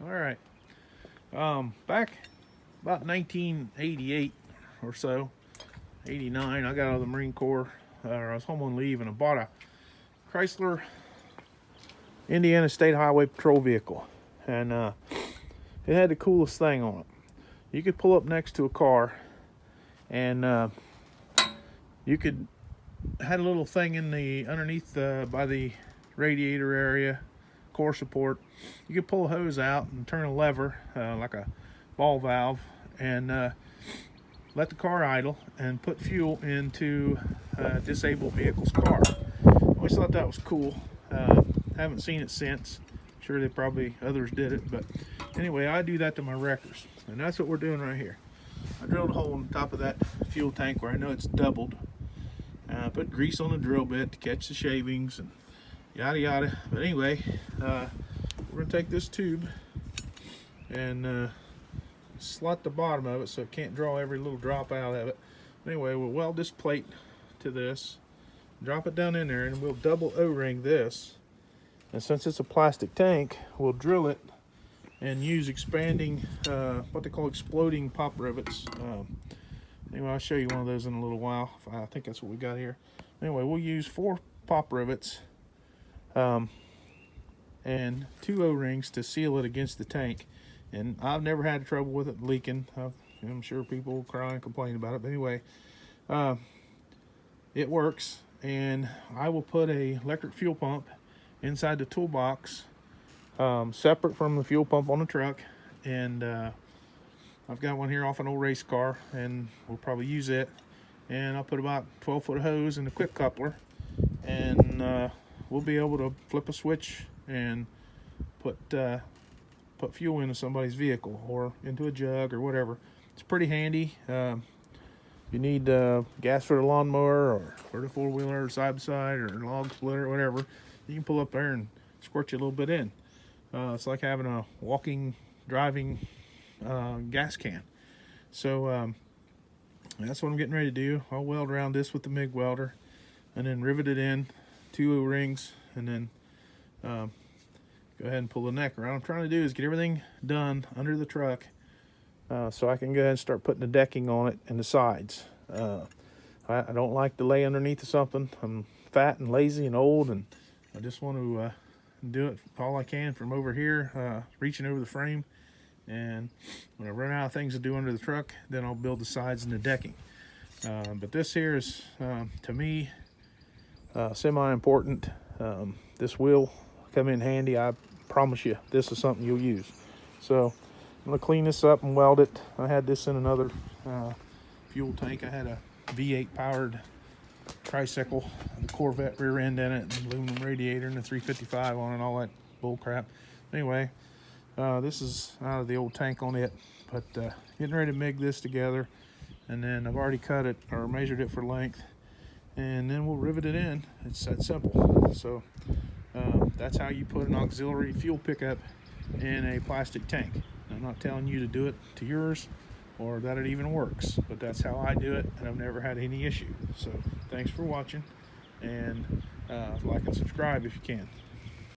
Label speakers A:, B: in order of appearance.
A: All right. Back about 1988 or so, 89, I got out of the Marine Corps. I was home on leave and I bought a Chrysler Indiana State Highway Patrol vehicle. And it had the coolest thing on it. You could pull up next to a car and you could had a little thing in the underneath by the radiator area, core support. You could pull a hose out and turn a lever like a ball valve and let the car idle and put fuel into a disabled vehicle's car. I always thought that was cool. Haven't seen it since. Sure, they probably others did it, but anyway, I do that to my wreckers, and that's what we're doing right here. I drilled a hole on top of that fuel tank where I know it's doubled. I put grease on the drill bit to catch the shavings and yada yada. But anyway, we're gonna take this tube and slot the bottom of it so it can't draw every little drop out of it. Anyway, we'll weld this plate to this, drop it down in there, and we'll double O-ring this. And since it's a plastic tank, we'll drill it and use expanding, what they call exploding pop rivets. Anyway, I'll show you one of those in a little while. I think that's what we got here. Anyway, we'll use 4 pop rivets and 2 O-rings to seal it against the tank. And I've never had trouble with it leaking. I'm sure people will cry and complain about it. But anyway, it works. And I will put a electric fuel pump inside the toolbox, separate from the fuel pump on the truck. And I've got one here off an old race car, and we'll probably use it. And I'll put about 12-foot hose in the quick coupler, and we'll be able to flip a switch and put fuel into somebody's vehicle or into a jug or whatever. It's pretty handy. You need gas for the lawnmower or for the four-wheeler or side-by-side or log splitter or whatever. You can pull up there and squirt you a little bit in. It's like having a walking, driving gas can. So that's what I'm getting ready to do. I'll weld around this with the MIG welder and then rivet it in, 2 O-rings, and then go ahead and pull the neck around. What I'm trying to do is get everything done under the truck so I can go ahead and start putting the decking on it and the sides. I don't like to lay underneath of something. I'm fat and lazy and old, and I just want to do it all I can from over here, reaching over the frame. And when I run out of things to do under the truck, then I'll build the sides and the decking. But this here is, to me, semi-important. This will come in handy. I promise you, this is something you'll use. So I'm going to clean this up and weld it. I had this in another fuel tank. I had a V8 powered tricycle, the Corvette rear end in it, and aluminum radiator, and the 355 on it, all that bull crap. Anyway, this is out of the old tank on it, but getting ready to MIG this together, and then I've already cut it or measured it for length, and then we'll rivet it in. It's that simple. So that's how you put an auxiliary fuel pickup in a plastic tank. I'm not telling you to do it to yours or that it even works, but that's how I do it, and I've never had any issue. So thanks for watching, and like and subscribe if you can.